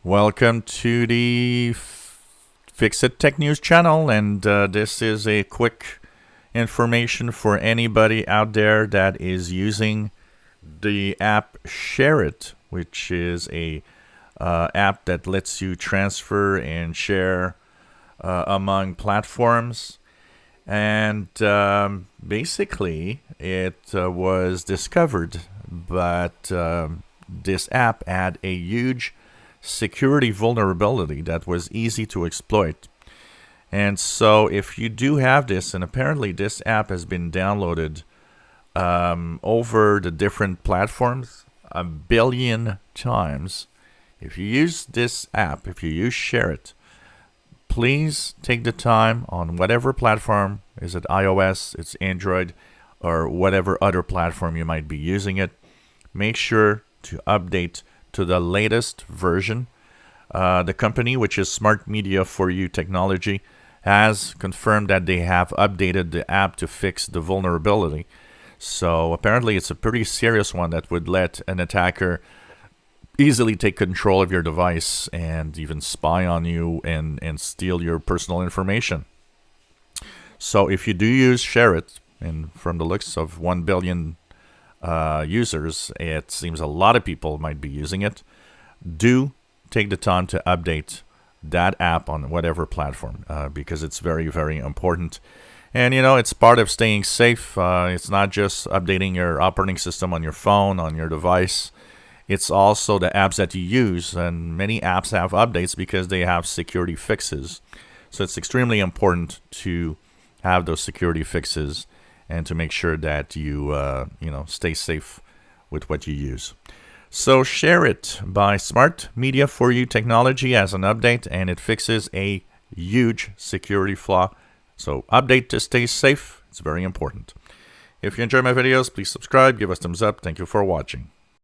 Welcome to the Fix It Tech News channel, and this is a quick information for anybody out there that is using the app Shareit, which is a app that lets you transfer and share among platforms. And basically, it was discovered, but this app had a huge security vulnerability that was easy to exploit. And so if you do have this, and apparently this app has been downloaded over the different platforms 1 billion times. If you use this app, if you use Shareit, please take the time on whatever platform, is it iOS, it's Android, or whatever other platform you might be using it, make sure to update to the latest version. The company, which is Smart Media for You Technology, has confirmed that they have updated the app to fix the vulnerability. So apparently it's a pretty serious one that would let an attacker easily take control of your device and even spy on you and steal your personal information. So if you do use Shareit, and from the looks of 1 billion users, it seems a lot of people might be using it, do take the time to update that app on whatever platform because it's very, very important. And, you know, it's part of staying safe. It's not just updating your operating system on your phone, on your device. It's also the apps that you use. And many apps have updates because they have security fixes. So it's extremely important to have those security fixes and to make sure that you, stay safe with what you use. So Shareit by Smart Media for You Technology has an update, and it fixes a huge security flaw. So update to stay safe. It's very important. If you enjoy my videos, please subscribe, give us thumbs up. Thank you for watching.